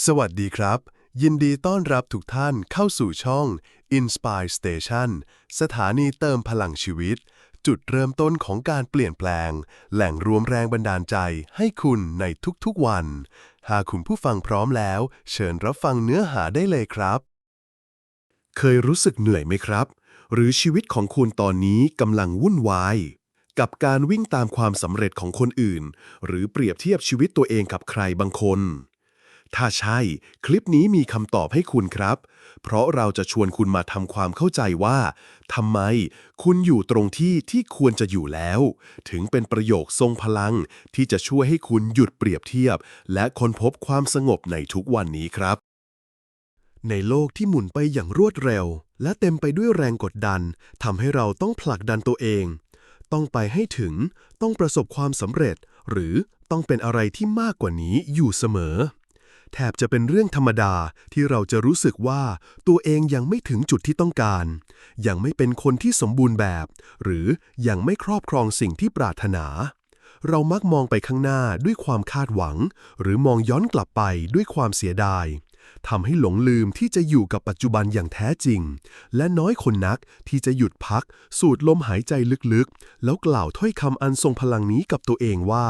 สวัสดีครับยินดีต้อนรับทุกท่านเข้าสู่ช่อง Inspire Station สถานีเติมพลังชีวิตจุดเริ่มต้นของการเปลี่ยนแปลงแหล่งรวมแรงบันดาลใจให้คุณในทุกๆวันหากคุณผู้ฟังพร้อมแล้วเชิญรับฟังเนื้อหาได้เลยครับเคยรู้สึกเหนื่อยไหมครับหรือชีวิตของคุณตอนนี้กำลังวุ่นวายกับการวิ่งตามความสำเร็จของคนอื่นหรือเปรียบเทียบชีวิตตัวเองกับใครบางคน ถ้าใช่คลิปนี้มีคำตอบให้คุณครับเพราะเราจะชวนคุณมาทำความเข้าใจว่าทำไมคุณอยู่ตรงที่ควรจะอยู่แล้วถึงเป็นประโยคทรงพลังที่จะช่วยให้คุณหยุดเปรียบเทียบและค้นพบความสงบในทุกวันนี้ครับในโลกที่หมุนไปอย่างรวดเร็วและเต็มไปด้วยแรงกดดันทำให้เราต้องผลักดันตัวเองต้องไปให้ถึงต้องประสบความสำเร็จหรือต้องเป็นอะไรที่มากกว่านี้อยู่เสมอ แทบจะเป็นเรื่องธรรมดาที่เราจะรู้สึกว่าตัวเองยังไม่ถึงจุดที่ต้องการยังไม่เป็นคนที่สมบูรณ์แบบหรือยังไม่ครอบครองสิ่งที่ปรารถนาเรามักมองไปข้างหน้าด้วยความคาดหวังหรือมองย้อนกลับไปด้วยความเสียดายทำให้หลงลืมที่จะอยู่กับปัจจุบันอย่างแท้จริงและน้อยคนนักที่จะหยุดพักสูดลมหายใจลึกๆแล้วกล่าวถ้อยคำอันทรงพลังนี้กับตัวเองว่า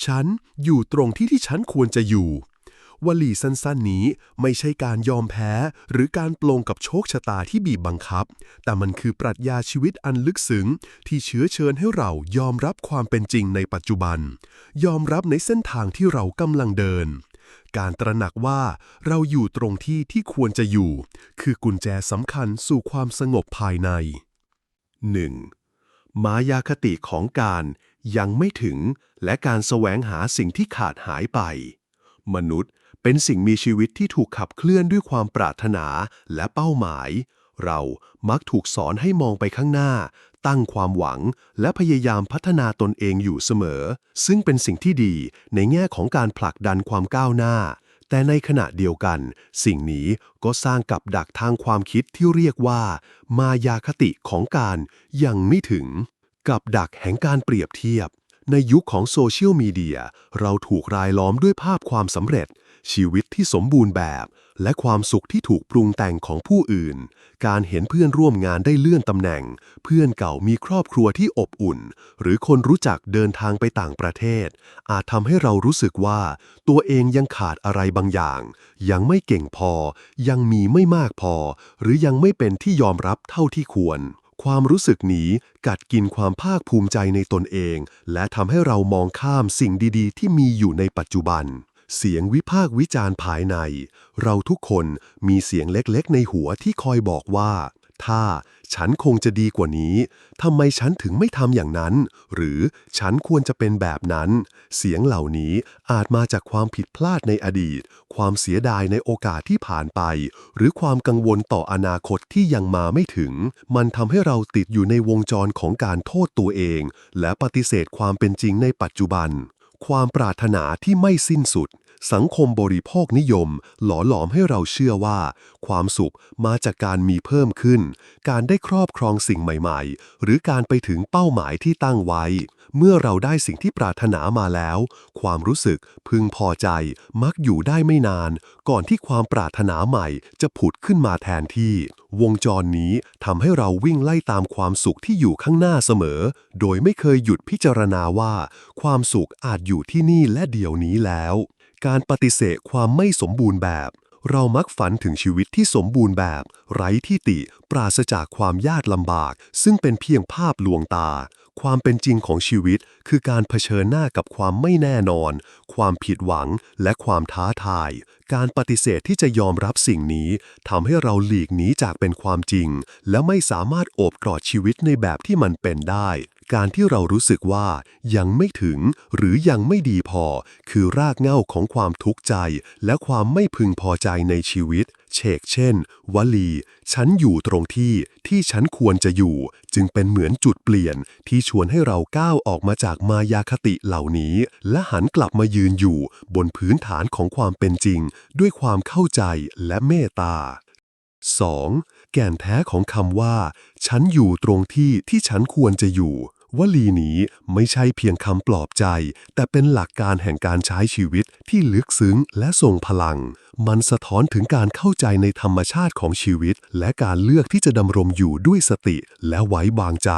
ฉันอยู่ตรงที่ฉันควรจะอยู่วลีสั้นๆนี้ไม่ใช่การยอมแพ้หรือการปลงกับโชคชะตาที่บีบบังคับแต่มันคือปรัชญาชีวิตอันลึกซึ้งที่เชื้อเชิญให้เรายอมรับความเป็นจริงในปัจจุบันยอมรับในเส้นทางที่เรากำลังเดินการตระหนักว่าเราอยู่ตรงที่ควรจะอยู่คือกุญแจสำคัญสู่ความสงบภายใน 1. มายาคติของการยังไม่ถึงและการแสวงหาสิ่งที่ขาดหายไปมนุษย์เป็นสิ่งมีชีวิตที่ถูกขับเคลื่อนด้วยความปรารถนาและเป้าหมายเรามักถูกสอนให้มองไปข้างหน้าตั้งความหวังและพยายามพัฒนาตนเองอยู่เสมอซึ่งเป็นสิ่งที่ดีในแง่ของการผลักดันความก้าวหน้าแต่ในขณะเดียวกันสิ่งนี้ก็สร้างกับดักทางความคิดที่เรียกว่ามายาคติของการยังไม่ถึงกับดักแห่งการเปรียบเทียบในยุคของโซเชียลมีเดียเราถูกรายล้อมด้วยภาพความสำเร็จชีวิตที่สมบูรณ์แบบและความสุขที่ถูกปรุงแต่งของผู้อื่นการเห็นเพื่อนร่วมงานได้เลื่อนตำแหน่งเพื่อนเก่ามีครอบครัวที่อบอุ่นหรือคนรู้จักเดินทางไปต่างประเทศอาจทำให้เรารู้สึกว่าตัวเองยังขาดอะไรบางอย่างยังไม่เก่งพอยังมีไม่มากพอหรือยังไม่เป็นที่ยอมรับเท่าที่ควรความรู้สึกนี้กัดกินความภาคภูมิใจในตนเองและทำให้เรามองข้ามสิ่งดีๆที่มีอยู่ในปัจจุบันเสียงวิพากษ์วิจารณ์ภายในเราทุกคนมีเสียงเล็กๆในหัวที่คอยบอกว่าถ้าฉันคงจะดีกว่านี้ทำไมฉันถึงไม่ทำอย่างนั้นหรือฉันควรจะเป็นแบบนั้นเสียงเหล่านี้อาจมาจากความผิดพลาดในอดีตความเสียดายในโอกาสที่ผ่านไปหรือความกังวลต่ออนาคตที่ยังมาไม่ถึงมันทำให้เราติดอยู่ในวงจรของการโทษตัวเองและปฏิเสธความเป็นจริงในปัจจุบันความปรารถนาที่ไม่สิ้นสุดสังคมบริโภคนิยมหล่อหลอมให้เราเชื่อว่าความสุขมาจากการมีเพิ่มขึ้นการได้ครอบครองสิ่งใหม่ๆหรือการไปถึงเป้าหมายที่ตั้งไว้เมื่อเราได้สิ่งที่ปรารถนามาแล้วความรู้สึกพึงพอใจมักอยู่ได้ไม่นานก่อนที่ความปรารถนาใหม่จะผุดขึ้นมาแทนที่วงจรนี้ทำให้เราวิ่งไล่ตามความสุขที่อยู่ข้างหน้าเสมอโดยไม่เคยหยุดพิจารณาว่าความสุขอาจอยู่ที่นี่และเดี๋ยวนี้แล้วการปฏิเสธความไม่สมบูรณ์แบบเรามักฝันถึงชีวิตที่สมบูรณ์แบบไร้ที่ติปราศจากความยากลำบากซึ่งเป็นเพียงภาพลวงตาความเป็นจริงของชีวิตคือการเผชิญหน้ากับความไม่แน่นอนความผิดหวังและความท้าทายการปฏิเสธที่จะยอมรับสิ่งนี้ทำให้เราหลีกหนีจากเป็นความจริงและไม่สามารถโอบกอดชีวิตในแบบที่มันเป็นได้การที่เรารู้สึกว่ายังไม่ถึงหรือยังไม่ดีพอคือรากเหง้าของความทุกข์ใจและความไม่พึงพอใจในชีวิตเช่นวลีฉันอยู่ตรงที่ฉันควรจะอยู่จึงเป็นเหมือนจุดเปลี่ยนที่ชวนให้เราก้าวออกมาจากมายาคติเหล่านี้และหันกลับมายืนอยู่บนพื้นฐานของความเป็นจริงด้วยความเข้าใจและเมตตา 2. แก่นแท้ของคำว่าฉันอยู่ตรงที่ฉันควรจะอยู่ วลีนี้ไม่ใช่เพียงคำปลอบใจแต่เป็นหลักการแห่งการใช้ชีวิตที่ลึกซึ้งและทรงพลังมันสะท้อนถึงการเข้าใจในธรรมชาติของชีวิตและการเลือกที่จะดำรงอยู่ด้วยสติและไว้วางใจ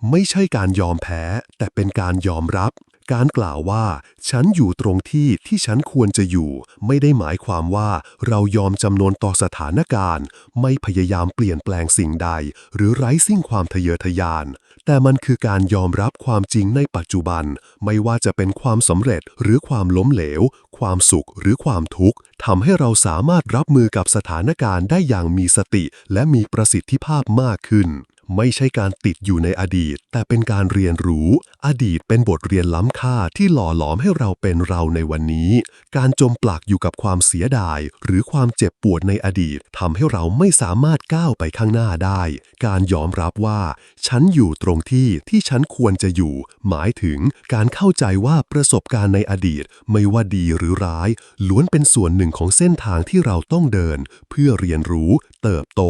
ไม่ใช่การยอมแพ้แต่เป็นการยอมรับการกล่าวว่าฉันอยู่ตรงที่ที่ฉันควรจะอยู่ไม่ได้หมายความว่าเรายอมจำนนต่อสถานการณ์ไม่พยายามเปลี่ยนแปลงสิ่งใดหรือไร้ซึ่งความทะเยอทะยานแต่มันคือการยอมรับความจริงในปัจจุบันไม่ว่าจะเป็นความสำเร็จหรือความล้มเหลวความสุขหรือความทุกข์ทำให้เราสามารถรับมือกับสถานการณ์ได้อย่างมีสติและมีประสิทธิภาพมากขึ้นไม่ใช่การติดอยู่ในอดีตแต่เป็นการเรียนรู้อดีตเป็นบทเรียนล้ำค่าที่หล่อหลอมให้เราเป็นเราในวันนี้การจมปลักอยู่กับความเสียดายหรือความเจ็บปวดในอดีตทำให้เราไม่สามารถก้าวไปข้างหน้าได้การยอมรับว่าฉันอยู่ตรงที่ที่ฉันควรจะอยู่หมายถึงการเข้าใจว่าประสบการณ์ในอดีตไม่ว่าดีหรือร้ายล้วนเป็นส่วนหนึ่งของเส้นทางที่เราต้องเดินเพื่อเรียนรู้เติบโต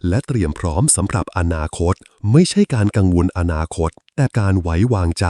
และเตรียมพร้อมสำหรับอนาคตไม่ใช่การกังวลอนาคตแต่การไว้วางใจ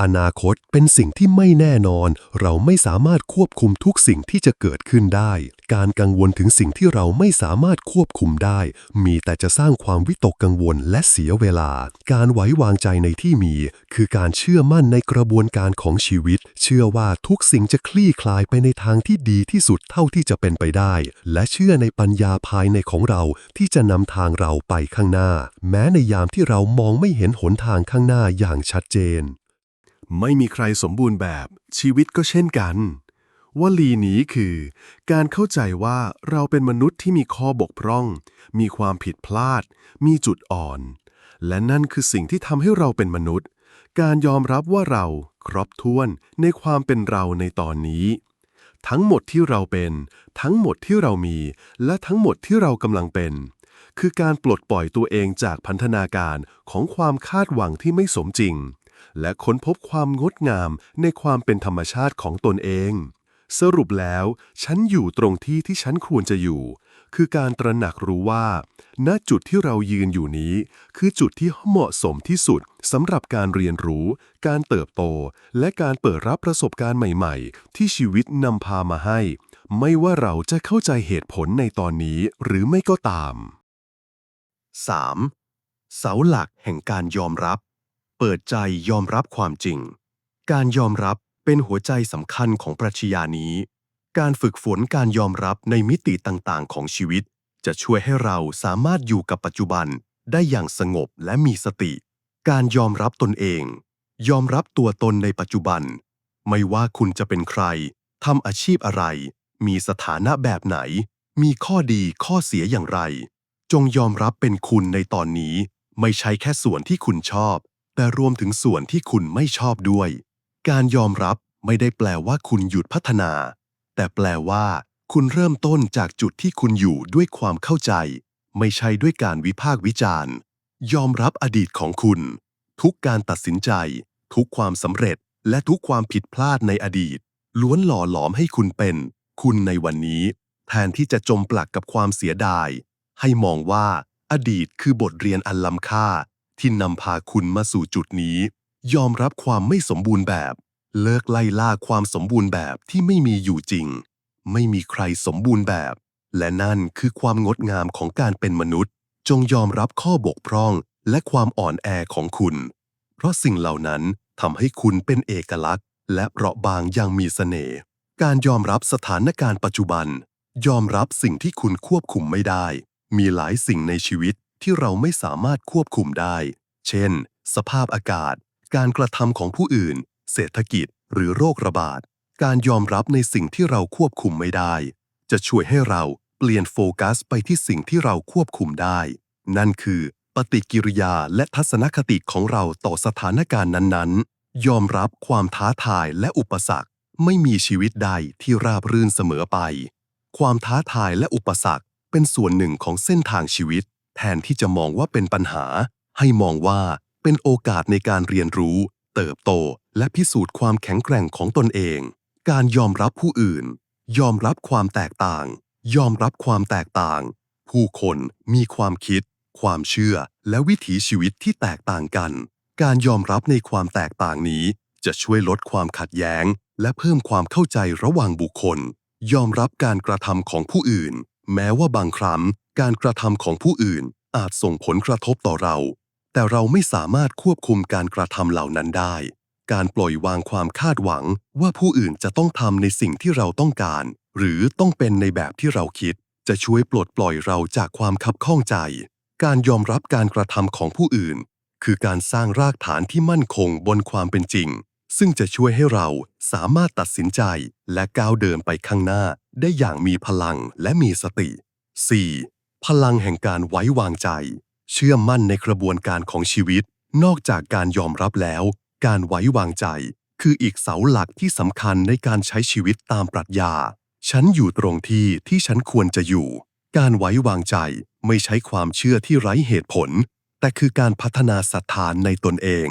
อนาคตเป็นสิ่งที่ไม่แน่นอนเราไม่สามารถควบคุมทุกสิ่งที่จะเกิดขึ้นได้การกังวลถึงสิ่งที่เราไม่สามารถควบคุมได้มีแต่จะสร้างความวิตกกังวลและเสียเวลาการไว้วางใจในที่มีคือการเชื่อมั่นในกระบวนการของชีวิตเชื่อว่าทุกสิ่งจะคลี่คลายไปในทางที่ดีที่สุดเท่าที่จะเป็นไปได้และเชื่อในปัญญาภายในของเราที่จะนำทางเราไปข้างหน้าแม้ในยามที่เรามองไม่เห็นหนทางข้างหน้าอย่างชัดเจนไม่มีใครสมบูรณ์แบบชีวิตก็เช่นกันวลีนี้คือการเข้าใจว่าเราเป็นมนุษย์ที่มีข้อบกพร่องมีความผิดพลาดมีจุดอ่อนและนั่นคือสิ่งที่ทำให้เราเป็นมนุษย์การยอมรับว่าเราครบถ้วนในความเป็นเราในตอนนี้ทั้งหมดที่เราเป็นทั้งหมดที่เรามีและทั้งหมดที่เรากำลังเป็นคือการปลดปล่อยตัวเองจากพันธนาการของความคาดหวังที่ไม่สมจริงและค้นพบความงดงามในความเป็นธรรมชาติของตนเองสรุปแล้วฉันอยู่ตรงที่ที่ฉันควรจะอยู่คือการตระหนักรู้ว่าณจุดที่เรายืนอยู่นี้คือจุดที่เหมาะสมที่สุดสำหรับการเรียนรู้การเติบโตและการเปิดรับประสบการณ์ใหม่ๆที่ชีวิตนำพามาให้ไม่ว่าเราจะเข้าใจเหตุผลในตอนนี้หรือไม่ก็ตาม 3. เสาหลักแห่งการยอมรับเปิดใจยอมรับความจริงการยอมรับเป็นหัวใจสำคัญของปรัชญานี้การฝึกฝนการยอมรับในมิติต่างๆของชีวิตจะช่วยให้เราสามารถอยู่กับปัจจุบันได้อย่างสงบและมีสติการยอมรับตนเองยอมรับตัวตนในปัจจุบันไม่ว่าคุณจะเป็นใครทำอาชีพอะไรมีสถานะแบบไหนมีข้อดีข้อเสียอย่างไรจงยอมรับเป็นคุณในตอนนี้ไม่ใช่แค่ส่วนที่คุณชอบแต่รวมถึงส่วนที่คุณไม่ชอบด้วยการยอมรับไม่ได้แปลว่าคุณหยุดพัฒนาแต่แปลว่าคุณเริ่มต้นจากจุดที่คุณอยู่ด้วยความเข้าใจไม่ใช่ด้วยการวิพากษ์วิจารณ์ยอมรับอดีตของคุณทุกการตัดสินใจทุกความสำเร็จและทุกความผิดพลาดในอดีตล้วนหล่อหลอมให้คุณเป็นคุณในวันนี้แทนที่จะจมปลักกับความเสียดายให้มองว่าอดีตคือบทเรียนอันล้ำค่าที่นำพาคุณมาสู่จุดนี้ยอมรับความไม่สมบูรณ์แบบเลิกไล่ล่าความสมบูรณ์แบบที่ไม่มีอยู่จริงไม่มีใครสมบูรณ์แบบและนั่นคือความงดงามของการเป็นมนุษย์จงยอมรับข้อบกพร่องและความอ่อนแอของคุณเพราะสิ่งเหล่านั้นทำให้คุณเป็นเอกลักษณ์และเปราะบางอย่างมีเสน่ห์การยอมรับสถานการณ์ปัจจุบันยอมรับสิ่งที่คุณควบคุมไม่ได้มีหลายสิ่งในชีวิตที่เราไม่สามารถควบคุมได้เช่นสภาพอากาศการกระทำของผู้อื่นเศรษฐกิจหรือโรคระบาดการยอมรับในสิ่งที่เราควบคุมไม่ได้จะช่วยให้เราเปลี่ยนโฟกัสไปที่สิ่งที่เราควบคุมได้นั่นคือปฏิกิริยาและทัศนคติของเราต่อสถานการณ์นั้นๆยอมรับความท้าทายและอุปสรรคไม่มีชีวิตใดที่ราบรื่นเสมอไปความท้าทายและอุปสรรคเป็นส่วนหนึ่งของเส้นทางชีวิตแทนที่จะมองว่าเป็นปัญหาให้มองว่าเป็นโอกาสในการเรียนรู้เติบโตและพิสูจน์ความแข็งแกร่งของตนเองการยอมรับผู้อื่นยอมรับความแตกต่างยอมรับความแตกต่างผู้คนมีความคิดความเชื่อและวิถีชีวิตที่แตกต่างกัน การยอมรับในความแตกต่างนี้จะช่วยลดความขัดแย้งและเพิ่มความเข้าใจระหว่างบุคคลยอมรับการกระทำของผู้อื่นแม้ว่าบางครั้งการกระทำของผู้อื่นอาจส่งผลกระทบต่อเราแต่เราไม่สามารถควบคุมการกระทำเหล่านั้นได้การปล่อยวางความคาดหวังว่าผู้อื่นจะต้องทำในสิ่งที่เราต้องการหรือต้องเป็นในแบบที่เราคิดจะช่วยปลดปล่อยเราจากความคับข้องใจการยอมรับการกระทำของผู้อื่นคือการสร้างรากฐานที่มั่นคงบนความเป็นจริงซึ่งจะช่วยให้เราสามารถตัดสินใจและก้าวเดินไปข้างหน้าได้อย่างมีพลังและมีสติ 4. พลังแห่งการไว้วางใจเชื่อมั่นในกระบวนการของชีวิตนอกจากการยอมรับแล้วการไว้วางใจคืออีกเสาหลักที่สำคัญในการใช้ชีวิตตามปรัชญาฉันอยู่ตรงที่ฉันควรจะอยู่การไว้วางใจไม่ใช่ความเชื่อที่ไร้เหตุผลแต่คือการพัฒนาศรัทธาในตนเอง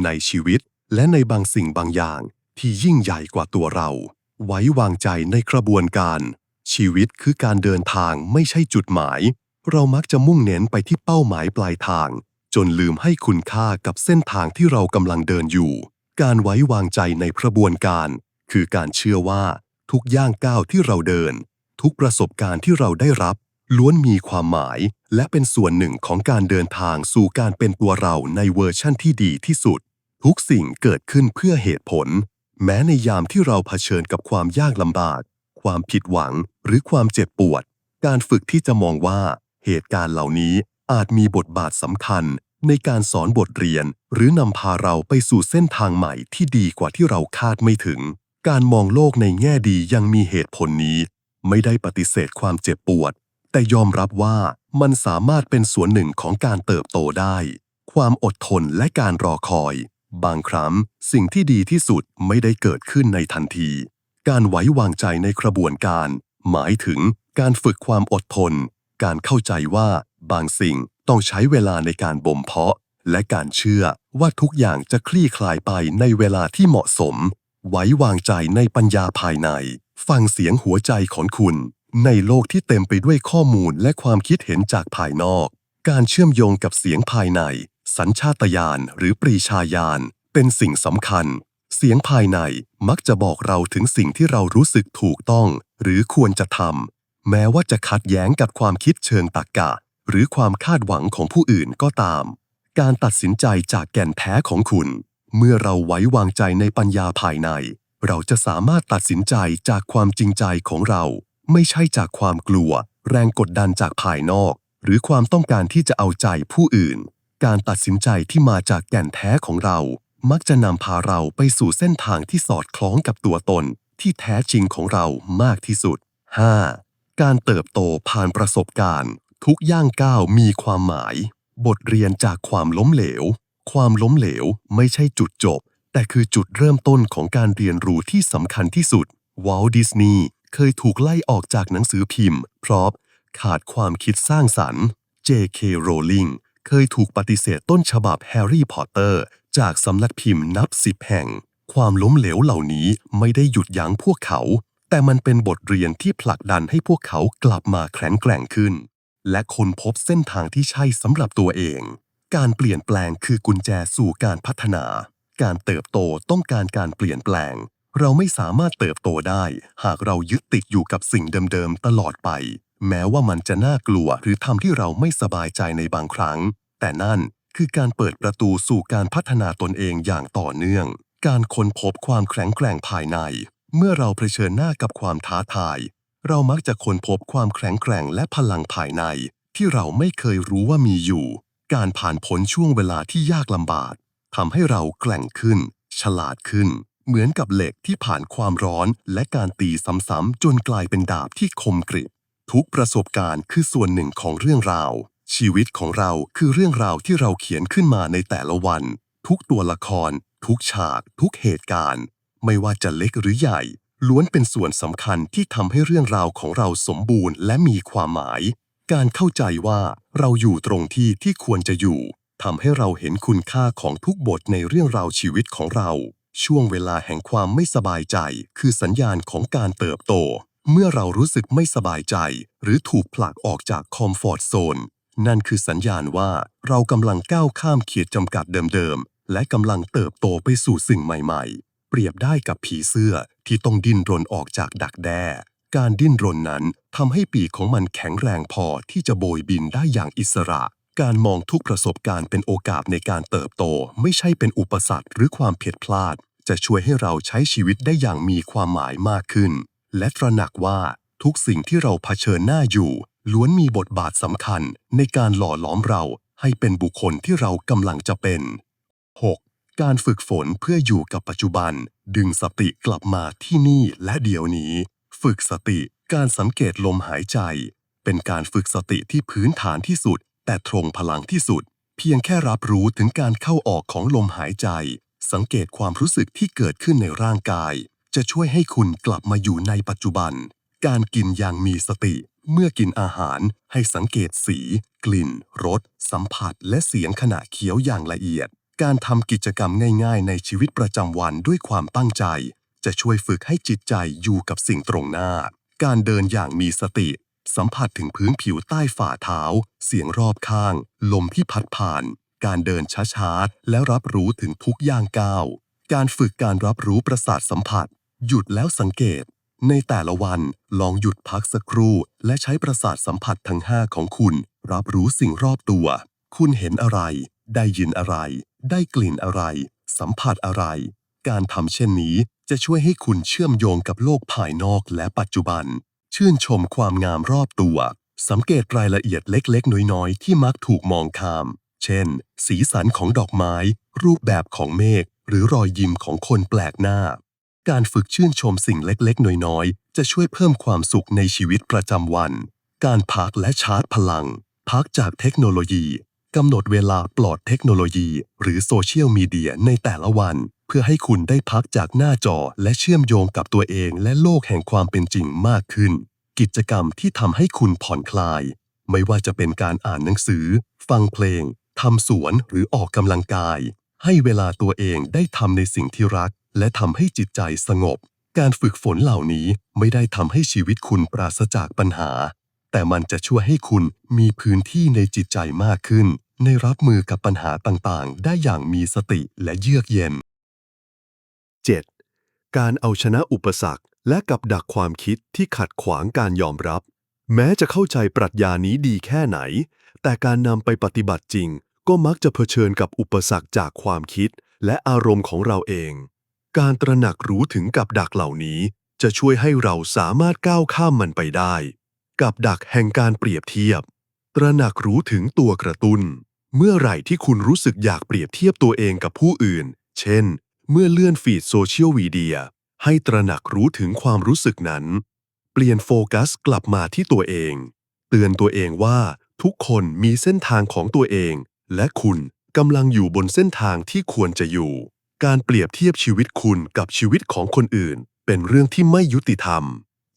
ในชีวิตและในบางสิ่งบางอย่างที่ยิ่งใหญ่กว่าตัวเราไว้วางใจในกระบวนการชีวิตคือการเดินทางไม่ใช่จุดหมายเรามักจะมุ่งเน้นไปที่เป้าหมายปลายทางจนลืมให้คุณค่ากับเส้นทางที่เรากำลังเดินอยู่การไว้วางใจในกระบวนการคือการเชื่อว่าทุกย่างก้าวที่เราเดินทุกประสบการณ์ที่เราได้รับล้วนมีความหมายและเป็นส่วนหนึ่งของการเดินทางสู่การเป็นตัวเราในเวอร์ชั่นที่ดีที่สุดทุกสิ่งเกิดขึ้นเพื่อเหตุผลแม้ในยามที่เราเผชิญกับความยากลำบากความผิดหวังหรือความเจ็บปวดการฝึกที่จะมองว่าเหตุการณ์เหล่านี้อาจมีบทบาทสำคัญในการสอนบทเรียนหรือนำพาเราไปสู่เส้นทางใหม่ที่ดีกว่าที่เราคาดไม่ถึงการมองโลกในแง่ดียังมีเหตุผลนี้ไม่ได้ปฏิเสธความเจ็บปวดแต่ยอมรับว่ามันสามารถเป็นส่วนหนึ่งของการเติบโตได้ความอดทนและการรอคอยบางครั้งสิ่งที่ดีที่สุดไม่ได้เกิดขึ้นในทันทีการไว้วางใจในกระบวนการหมายถึงการฝึกความอดทนการเข้าใจว่าบางสิ่งต้องใช้เวลาในการบ่มเพาะและการเชื่อว่าทุกอย่างจะคลี่คลายไปในเวลาที่เหมาะสมไว้วางใจในปัญญาภายในฟังเสียงหัวใจของคุณในโลกที่เต็มไปด้วยข้อมูลและความคิดเห็นจากภายนอกการเชื่อมโยงกับเสียงภายในสัญชาตญาณหรือปรีชาญาณเป็นสิ่งสำคัญเสียงภายในมักจะบอกเราถึงสิ่งที่เรารู้สึกถูกต้องหรือควรจะทำแม้ว่าจะขัดแย้งกับความคิดเชิงตรรกะหรือความคาดหวังของผู้อื่นก็ตามการตัดสินใจจากแก่นแท้ของคุณเมื่อเราไว้วางใจในปัญญาภายในเราจะสามารถตัดสินใจจากความจริงใจของเราไม่ใช่จากความกลัวแรงกดดันจากภายนอกหรือความต้องการที่จะเอาใจผู้อื่นการตัดสินใจที่มาจากแก่นแท้ของเรามักจะนำพาเราไปสู่เส้นทางที่สอดคล้องกับตัวตนที่แท้จริงของเรามากที่สุด 5. การเติบโตผ่านประสบการณ์ทุกย่างก้าวมีความหมายบทเรียนจากความล้มเหลวความล้มเหลวไม่ใช่จุดจบแต่คือจุดเริ่มต้นของการเรียนรู้ที่สำคัญที่สุดวอลต์ดิสนีย์เคยถูกไล่ออกจากหนังสือพิมพ์เพราะขาดความคิดสร้างสรรค์ J.K. Rowling เคยถูกปฏิเสธต้นฉบับแฮร์รี่พอตเตอร์จากสำนักพิมพ์นับ10 แห่งความล้มเหลวเหล่านี้ไม่ได้หยุดยั้งพวกเขาแต่มันเป็นบทเรียนที่ผลักดันให้พวกเขากลับมาแข็งแกร่งขึ้นและค้นพบเส้นทางที่ใช่สำหรับตัวเองการเปลี่ยนแปลงคือกุญแจสู่การพัฒนาการเติบโตต้องการการเปลี่ยนแปลงเราไม่สามารถเติบโตได้หากเรายึดติดอยู่กับสิ่งเดิมๆตลอดไปแม้ว่ามันจะน่ากลัวหรือทำให้เราไม่สบายใจในบางครั้งแต่นั่นคือการเปิดประตูสู่การพัฒนาตนเองอย่างต่อเนื่องการค้นพบความแข็งแกร่งภายในเมื่อเราเผชิญหน้ากับความท้าทายเรามักจะค้นพบความแข็งแกร่งและพลังภายในที่เราไม่เคยรู้ว่ามีอยู่การผ่านพ้นช่วงเวลาที่ยากลำบากทำให้เราแกร่งขึ้นฉลาดขึ้นเหมือนกับเหล็กที่ผ่านความร้อนและการตีซ้ำๆจนกลายเป็นดาบที่คมกริบทุกประสบการณ์คือส่วนหนึ่งของเรื่องราวชีวิตของเราคือเรื่องราวที่เราเขียนขึ้นมาในแต่ละวันทุกตัวละครทุกฉากทุกเหตุการณ์ไม่ว่าจะเล็กหรือใหญ่ล้วนเป็นส่วนสำคัญที่ทำให้เรื่องราวของเราสมบูรณ์และมีความหมายการเข้าใจว่าเราอยู่ตรงที่ควรจะอยู่ทำให้เราเห็นคุณค่าของทุกบทในเรื่องราวชีวิตของเราช่วงเวลาแห่งความไม่สบายใจคือสัญญาณของการเติบโตเมื่อเรารู้สึกไม่สบายใจหรือถูกผลักออกจากคอมฟอร์ตโซนนั่นคือสัญญาณว่าเรากำลังก้าวข้ามขีดจำกัดเดิม และกำลังเติบโตไปสู่สิ่งใหม่ๆเปรียบได้กับผีเสื้อที่ต้องดิ้นรนออกจากดักแด้การดิ้นรนนั้นทำให้ปีกของมันแข็งแรงพอที่จะโบยบินได้อย่างอิสระการมองทุกประสบการณ์เป็นโอกาสในการเติบโตไม่ใช่เป็นอุปสรรคหรือความผิดพลาดจะช่วยให้เราใช้ชีวิตได้อย่างมีความหมายมากขึ้นและตระหนักว่าทุกสิ่งที่เราเผชิญหน้าอยู่ล้วนมีบทบาทสำคัญในการหล่อหลอมเราให้เป็นบุคคลที่เรากำลังจะเป็น 6. การฝึกฝนเพื่ออยู่กับปัจจุบันดึงสติกลับมาที่นี่และเดี๋ยวนี้ฝึกสติการสังเกตลมหายใจเป็นการฝึกสติที่พื้นฐานที่สุดแต่ทรงพลังที่สุดเพียงแค่รับรู้ถึงการเข้าออกของลมหายใจสังเกตความรู้สึกที่เกิดขึ้นในร่างกายจะช่วยให้คุณกลับมาอยู่ในปัจจุบันการกินอย่างมีสติเมื่อกินอาหารให้สังเกตสีกลิ่นรสสัมผัสและเสียงขณะเคี้ยวอย่างละเอียดการทำกิจกรรมง่ายๆในชีวิตประจำวันด้วยความตั้งใจจะช่วยฝึกให้จิตใจอยู่กับสิ่งตรงหน้าการเดินอย่างมีสติสัมผัสถึงพื้นผิวใต้ฝ่าเท้าเสียงรอบข้างลมที่พัดผ่านการเดินช้าๆและรับรู้ถึงทุกย่างก้าวการฝึกการรับรู้ประสาทสัมผัสหยุดแล้วสังเกตในแต่ละวันลองหยุดพักสักครู่และใช้ประสาทสัมผัสทั้ง5ของคุณรับรู้สิ่งรอบตัวคุณเห็นอะไรได้ยินอะไรได้กลิ่นอะไรสัมผัสอะไรการทำเช่นนี้จะช่วยให้คุณเชื่อมโยงกับโลกภายนอกและปัจจุบันชื่นชมความงามรอบตัวสังเกตรายละเอียดเล็กๆน้อยๆที่มักถูกมองข้ามเช่นสีสันของดอกไม้รูปแบบของเมฆหรือรอยยิ้มของคนแปลกหน้าการฝึกชื่นชมสิ่งเล็กๆน้อยๆจะช่วยเพิ่มความสุขในชีวิตประจำวันการพักและชาร์จพลังพักจากเทคโนโลยีกำหนดเวลาปลอดเทคโนโลยีหรือโซเชียลมีเดียในแต่ละวันเพื่อให้คุณได้พักจากหน้าจอและเชื่อมโยงกับตัวเองและโลกแห่งความเป็นจริงมากขึ้นกิจกรรมที่ทำให้คุณผ่อนคลายไม่ว่าจะเป็นการอ่านหนังสือฟังเพลงทำสวนหรือออกกำลังกายให้เวลาตัวเองได้ทำในสิ่งที่รักและทำให้จิตใจสงบการฝึกฝนเหล่านี้ไม่ได้ทำให้ชีวิตคุณปราศจากปัญหาแต่มันจะช่วยให้คุณมีพื้นที่ในจิตใจมากขึ้นในรับมือกับปัญหาต่างๆได้อย่างมีสติและเยือกเย็น 7. การเอาชนะอุปสรรคและกับดักความคิดที่ขัดขวางการยอมรับแม้จะเข้าใจปรัชญานี้ดีแค่ไหนแต่การนำไปปฏิบัติจริงก็มักจะเผชิญกับอุปสรรคจากความคิดและอารมณ์ของเราเองการตระหนักรู้ถึงกับดักเหล่านี้จะช่วยให้เราสามารถก้าวข้ามมันไปได้กับดักแห่งการเปรียบเทียบตระหนักรู้ถึงตัวกระตุ้นเมื่อไหร่ที่คุณรู้สึกอยากเปรียบเทียบตัวเองกับผู้อื่นเช่นเมื่อเลื่อนฟีดโซเชียลมีเดียให้ตระหนักรู้ถึงความรู้สึกนั้นเปลี่ยนโฟกัสกลับมาที่ตัวเองเตือนตัวเองว่าทุกคนมีเส้นทางของตัวเองและคุณกำลังอยู่บนเส้นทางที่ควรจะอยู่การเปรียบเทียบชีวิตคุณกับชีวิตของคนอื่นเป็นเรื่องที่ไม่ยุติธรรม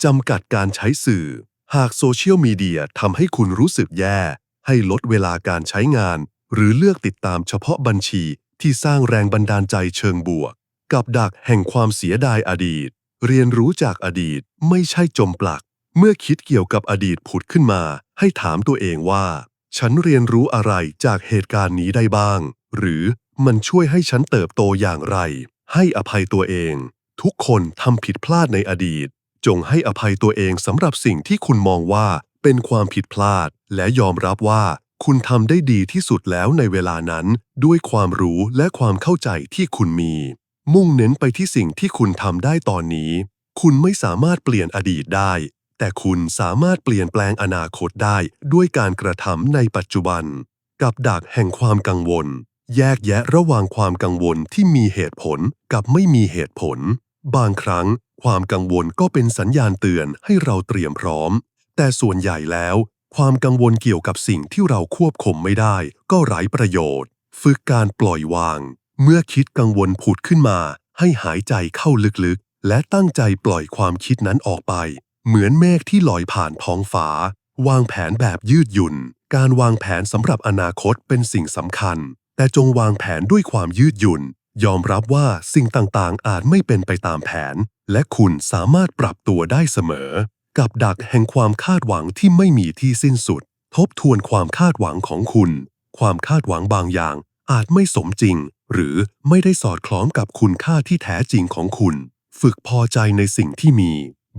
จำกัดการใช้สื่อหากโซเชียลมีเดียทำให้คุณรู้สึกแย่ให้ลดเวลาการใช้งานหรือเลือกติดตามเฉพาะบัญชีที่สร้างแรงบันดาลใจเชิงบวกกับดักแห่งความเสียดายอดีตเรียนรู้จากอดีตไม่ใช่จมปลักเมื่อคิดเกี่ยวกับอดีตผุดขึ้นมาให้ถามตัวเองว่าฉันเรียนรู้อะไรจากเหตุการณ์นี้ได้บ้างหรือมันช่วยให้ฉันเติบโตอย่างไรให้อภัยตัวเองทุกคนทำผิดพลาดในอดีตจงให้อภัยตัวเองสำหรับสิ่งที่คุณมองว่าเป็นความผิดพลาดและยอมรับว่าคุณทำได้ดีที่สุดแล้วในเวลานั้นด้วยความรู้และความเข้าใจที่คุณมีมุ่งเน้นไปที่สิ่งที่คุณทำได้ตอนนี้คุณไม่สามารถเปลี่ยนอดีตได้แต่คุณสามารถเปลี่ยนแปลงอนาคตได้ด้วยการกระทำในปัจจุบันกับดักแห่งความกังวลแยกแยะระหว่างความกังวลที่มีเหตุผลกับไม่มีเหตุผลบางครั้งความกังวลก็เป็นสัญญาณเตือนให้เราเตรียมพร้อมแต่ส่วนใหญ่แล้วความกังวลเกี่ยวกับสิ่งที่เราควบคุมไม่ได้ก็ไร้ประโยชน์ฝึกการปล่อยวางเมื่อคิดกังวลผุดขึ้นมาให้หายใจเข้าลึกๆและตั้งใจปล่อยความคิดนั้นออกไปเหมือนเมฆที่ลอยผ่านท้องฟ้าวางแผนแบบยืดหยุ่นการวางแผนสำหรับอนาคตเป็นสิ่งสำคัญแต่จงวางแผนด้วยความยืดหยุ่นยอมรับว่าสิ่งต่างๆอาจไม่เป็นไปตามแผนและคุณสามารถปรับตัวได้เสมอกับดักแห่งความคาดหวังที่ไม่มีที่สิ้นสุดทบทวนความคาดหวังของคุณความคาดหวังบางอย่างอาจไม่สมจริง หรือไม่ได้สอดคล้องกับคุณค่าที่แท้จริงของคุณฝึกพอใจในสิ่งที่มี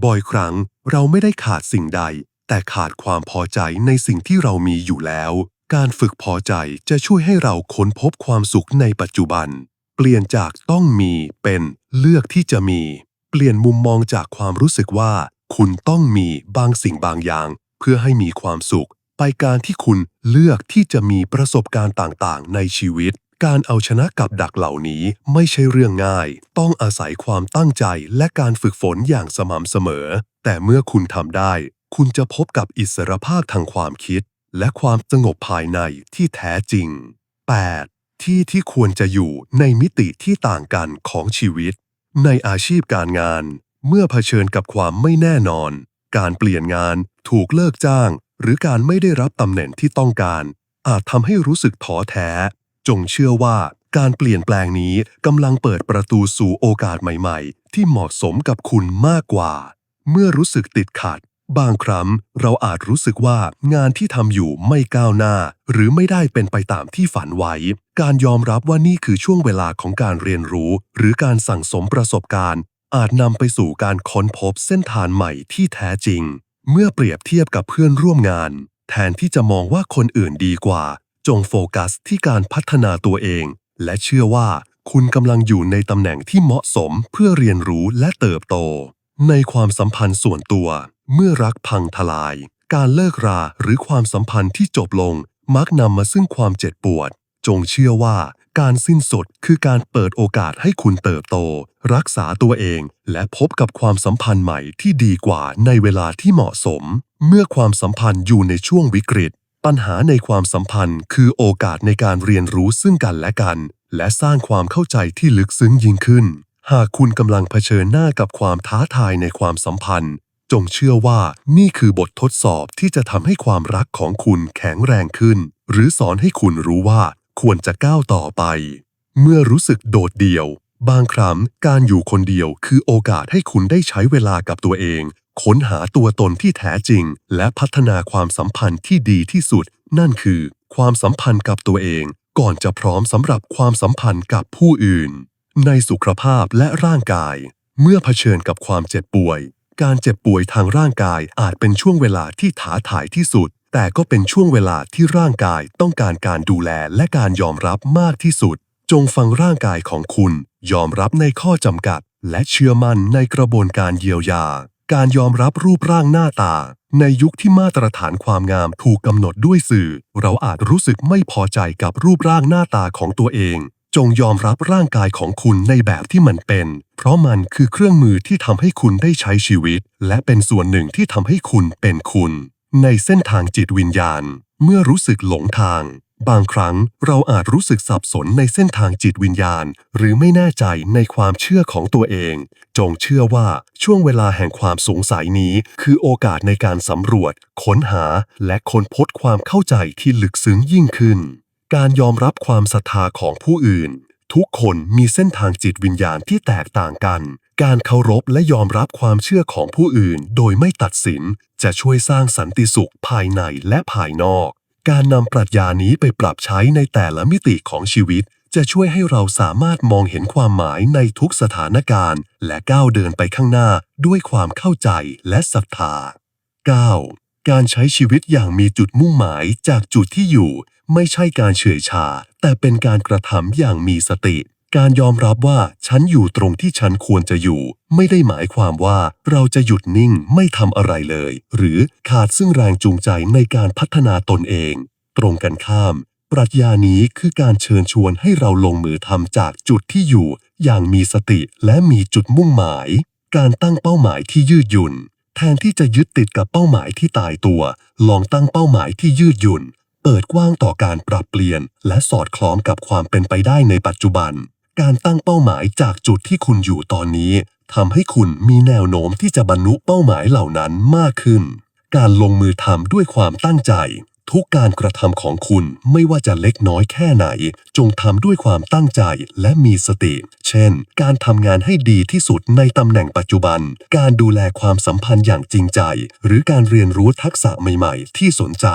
บ่อยครั้งเราไม่ได้ขาดสิ่งใดแต่ขาดความพอใจในสิ่งที่เรามีอยู่แล้วการฝึกพอใจจะช่วยให้เราค้นพบความสุขในปัจจุบันเปลี่ยนจากต้องมีเป็นเลือกที่จะมีเปลี่ยนมุมมองจากความรู้สึกว่าคุณต้องมีบางสิ่งบางอย่างเพื่อให้มีความสุขไปการที่คุณเลือกที่จะมีประสบการณ์ต่างๆในชีวิตการเอาชนะกับดักเหล่านี้ไม่ใช่เรื่องง่ายต้องอาศัยความตั้งใจและการฝึกฝนอย่างสม่ำเสมอแต่เมื่อคุณทำได้คุณจะพบกับอิสรภาพทางความคิดและความสงบภายในที่แท้จริง 8. ที่ควรจะอยู่ในมิติที่ต่างกันของชีวิตในอาชีพการงานเมื่อเผชิญกับความไม่แน่นอนการเปลี่ยนงานถูกเลิกจ้างหรือการไม่ได้รับตำแหน่งที่ต้องการอาจทำให้รู้สึกท้อแท้จงเชื่อว่าการเปลี่ยนแปลงนี้กำลังเปิดประตูสู่โอกาสใหม่ๆที่เหมาะสมกับคุณมากกว่าเมื่อรู้สึกติดขัดบางครั้งเราอาจรู้สึกว่างานที่ทำอยู่ไม่ก้าวหน้าหรือไม่ได้เป็นไปตามที่ฝันไว้การยอมรับว่านี่คือช่วงเวลาของการเรียนรู้หรือการสั่งสมประสบการณ์อาจนำไปสู่การค้นพบเส้นทางใหม่ที่แท้จริงเมื่อเปรียบเทียบกับเพื่อนร่วมงานแทนที่จะมองว่าคนอื่นดีกว่าจงโฟกัสที่การพัฒนาตัวเองและเชื่อว่าคุณกำลังอยู่ในตำแหน่งที่เหมาะสมเพื่อเรียนรู้และเติบโตในความสัมพันธ์ส่วนตัวเมื่อรักพังทลายการเลิกราหรือความสัมพันธ์ที่จบลงมักนำมาซึ่งความเจ็บปวดจงเชื่อว่าการสิ้นสุดคือการเปิดโอกาสให้คุณเติบโตรักษาตัวเองและพบกับความสัมพันธ์ใหม่ที่ดีกว่าในเวลาที่เหมาะสมเมื่อความสัมพันธ์อยู่ในช่วงวิกฤตปัญหาในความสัมพันธ์คือโอกาสในการเรียนรู้ซึ่งกันและกันและสร้างความเข้าใจที่ลึกซึ้งยิ่งขึ้นหากคุณกำลังเผชิญหน้ากับความท้าทายในความสัมพันธ์จงเชื่อว่านี่คือบททดสอบที่จะทำให้ความรักของคุณแข็งแรงขึ้นหรือสอนให้คุณรู้ว่าควรจะก้าวต่อไปเมื่อรู้สึกโดดเดี่ยวบางครั้งการอยู่คนเดียวคือโอกาสให้คุณได้ใช้เวลากับตัวเองค้นหาตัวตนที่แท้จริงและพัฒนาความสัมพันธ์ที่ดีที่สุดนั่นคือความสัมพันธ์กับตัวเองก่อนจะพร้อมสำหรับความสัมพันธ์กับผู้อื่นในสุขภาพและร่างกายเมื่อเผชิญกับความเจ็บป่วยการเจ็บป่วยทางร่างกายอาจเป็นช่วงเวลาที่ท้าทายที่สุดแต่ก็เป็นช่วงเวลาที่ร่างกายต้องการการดูแลและการยอมรับมากที่สุดจงฟังร่างกายของคุณยอมรับในข้อจำกัดและเชื่อมั่นในกระบวนการเยียวยาการยอมรับรูปร่างหน้าตาในยุคที่มาตรฐานความงามถูกกำหนดด้วยสื่อเราอาจรู้สึกไม่พอใจกับรูปร่างหน้าตาของตัวเองจงยอมรับร่างกายของคุณในแบบที่มันเป็นเพราะมันคือเครื่องมือที่ทำให้คุณได้ใช้ชีวิตและเป็นส่วนหนึ่งที่ทำให้คุณเป็นคุณในเส้นทางจิตวิญญาณเมื่อรู้สึกหลงทางบางครั้งเราอาจรู้สึกสับสนในเส้นทางจิตวิญญาณหรือไม่แน่ใจในความเชื่อของตัวเองจงเชื่อว่าช่วงเวลาแห่งความสงสัยนี้คือโอกาสในการสำรวจค้นหาและค้นพบความเข้าใจที่ลึกซึ้งยิ่งขึ้นการยอมรับความศรัทธาของผู้อื่นทุกคนมีเส้นทางจิตวิญญาณที่แตกต่างกันการเคารพและยอมรับความเชื่อของผู้อื่นโดยไม่ตัดสินจะช่วยสร้างสันติสุขภายในและภายนอกการนำปรัชญานี้ไปปรับใช้ในแต่ละมิติของชีวิตจะช่วยให้เราสามารถมองเห็นความหมายในทุกสถานการณ์และก้าวเดินไปข้างหน้าด้วยความเข้าใจและศรัทธา 9. การใช้ชีวิตอย่างมีจุดมุ่งหมายจากจุดที่อยู่ไม่ใช่การเฉื่อยชาแต่เป็นการกระทำอย่างมีสติการยอมรับว่าฉันอยู่ตรงที่ฉันควรจะอยู่ไม่ได้หมายความว่าเราจะหยุดนิ่งไม่ทำอะไรเลยหรือขาดซึ่งแรงจูงใจในการพัฒนาตนเองตรงกันข้ามปรัชญานี้คือการเชิญชวนให้เราลงมือทำจากจุดที่อยู่อย่างมีสติและมีจุดมุ่งหมายการตั้งเป้าหมายที่ยืดหยุ่นแทนที่จะยึดติดกับเป้าหมายที่ตายตัวลองตั้งเป้าหมายที่ยืดหยุ่นเปิดกว้างต่อการปรับเปลี่ยนและสอดคล้องกับความเป็นไปได้ในปัจจุบันการตั้งเป้าหมายจากจุดที่คุณอยู่ตอนนี้ทำให้คุณมีแนวโน้มที่จะบรรลุเป้าหมายเหล่านั้นมากขึ้นการลงมือทำด้วยความตั้งใจทุกการกระทำของคุณไม่ว่าจะเล็กน้อยแค่ไหนจงทำด้วยความตั้งใจและมีสติเช่นการทำงานให้ดีที่สุดในตำแหน่งปัจจุบันการดูแลความสัมพันธ์อย่างจริงใจหรือการเรียนรู้ทักษะใหม่ๆที่สนใจ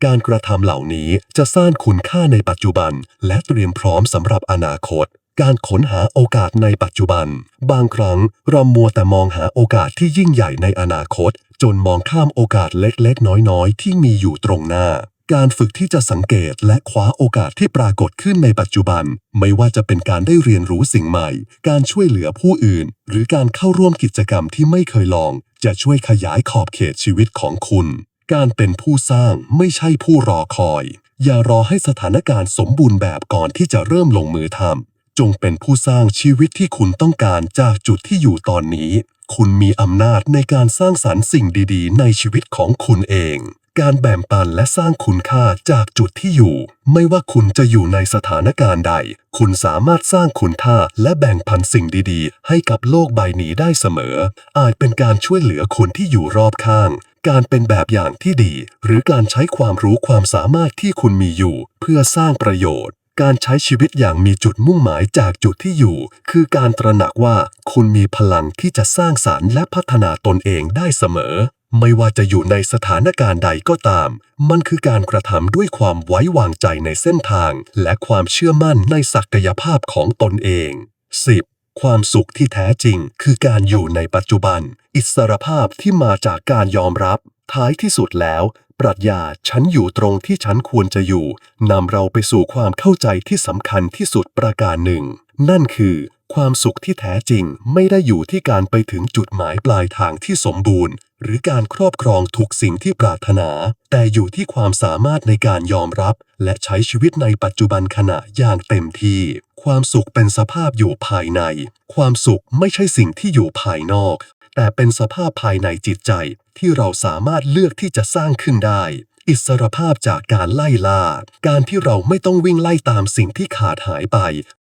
การกระทำเหล่านี้จะสร้างคุณค่าในปัจจุบันและเตรียมพร้อมสำหรับอนาคตการค้นหาโอกาสในปัจจุบันบางครั้งเรามัวแต่มองหาโอกาสที่ยิ่งใหญ่ในอนาคตจนมองข้ามโอกาสเล็กๆน้อยๆที่มีอยู่ตรงหน้าการฝึกที่จะสังเกตและคว้าโอกาสที่ปรากฏขึ้นในปัจจุบันไม่ว่าจะเป็นการได้เรียนรู้สิ่งใหม่การช่วยเหลือผู้อื่นหรือการเข้าร่วมกิจกรรมที่ไม่เคยลองจะช่วยขยายขอบเขตชีวิตของคุณการเป็นผู้สร้างไม่ใช่ผู้รอคอยอย่ารอให้สถานการณ์สมบูรณ์แบบก่อนที่จะเริ่มลงมือทำจงเป็นผู้สร้างชีวิตที่คุณต้องการจากจุดที่อยู่ตอนนี้คุณมีอำนาจในการสร้างสรรค์สิ่งดีๆในชีวิตของคุณเองการแบ่งปันและสร้างคุณค่าจากจุดที่อยู่ไม่ว่าคุณจะอยู่ในสถานการณ์ใดคุณสามารถสร้างคุณค่าและแบ่งปันสิ่งดีๆให้กับโลกใบนี้ได้เสมออาจเป็นการช่วยเหลือคนที่อยู่รอบข้างการเป็นแบบอย่างที่ดีหรือการใช้ความรู้ความสามารถที่คุณมีอยู่เพื่อสร้างประโยชน์การใช้ชีวิตอย่างมีจุดมุ่งหมายจากจุดที่อยู่คือการตระหนักว่าคุณมีพลังที่จะสร้างสรรค์และพัฒนาตนเองได้เสมอไม่ว่าจะอยู่ในสถานการณ์ใดก็ตามมันคือการกระทำด้วยความไว้วางใจในเส้นทางและความเชื่อมั่นในศักยภาพของตนเอง 10. ความสุขที่แท้จริงคือการอยู่ในปัจจุบันอิสรภาพที่มาจากการยอมรับท้ายที่สุดแล้วปรัชญาฉันอยู่ตรงที่ฉันควรจะอยู่นำเราไปสู่ความเข้าใจที่สำคัญที่สุดประการหนึ่งนั่นคือความสุขที่แท้จริงไม่ได้อยู่ที่การไปถึงจุดหมายปลายทางที่สมบูรณ์หรือการครอบครองทุกสิ่งที่ปรารถนาแต่อยู่ที่ความสามารถในการยอมรับและใช้ชีวิตในปัจจุบันขณะอย่างเต็มที่ความสุขเป็นสภาพอยู่ภายในความสุขไม่ใช่สิ่งที่อยู่ภายนอกแต่เป็นสภาพภายในจิตใจที่เราสามารถเลือกที่จะสร้างขึ้นได้อิสรภาพจากการไล่ล่าการที่เราไม่ต้องวิ่งไล่ตามสิ่งที่ขาดหายไป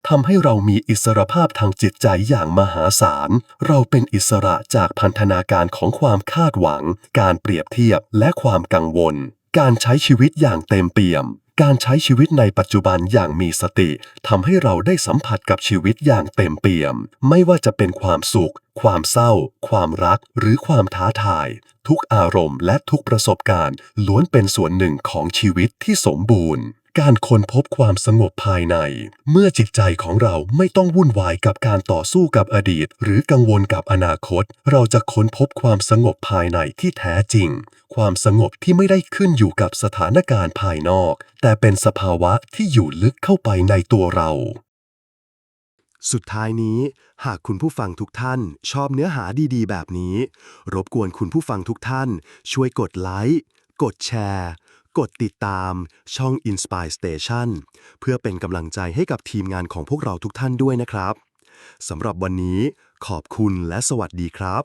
ทำให้เรามีอิสรภาพทางจิตใจอย่างมหาศาลเราเป็นอิสระจากพันธนาการของความคาดหวังการเปรียบเทียบและความกังวลการใช้ชีวิตอย่างเต็มเปี่ยมการใช้ชีวิตในปัจจุบันอย่างมีสติทำให้เราได้สัมผัสกับชีวิตอย่างเต็มเปี่ยมไม่ว่าจะเป็นความสุขความเศร้าความรักหรือความท้าทายทุกอารมณ์และทุกประสบการณ์ล้วนเป็นส่วนหนึ่งของชีวิตที่สมบูรณ์การค้นพบความสงบภายในเมื่อจิตใจของเราไม่ต้องวุ่นวายกับการต่อสู้กับอดีตหรือกังวลกับอนาคตเราจะค้นพบความสงบภายในที่แท้จริงความสงบที่ไม่ได้ขึ้นอยู่กับสถานการณ์ภายนอกแต่เป็นสภาวะที่อยู่ลึกเข้าไปในตัวเราสุดท้ายนี้หากคุณผู้ฟังทุกท่านชอบเนื้อหาดีๆแบบนี้รบกวนคุณผู้ฟังทุกท่านช่วยกดไลค์กดแชร์กดติดตามช่อง Inspire Station เพื่อเป็นกำลังใจให้กับทีมงานของพวกเราทุกท่านด้วยนะครับสำหรับวันนี้ขอบคุณและสวัสดีครับ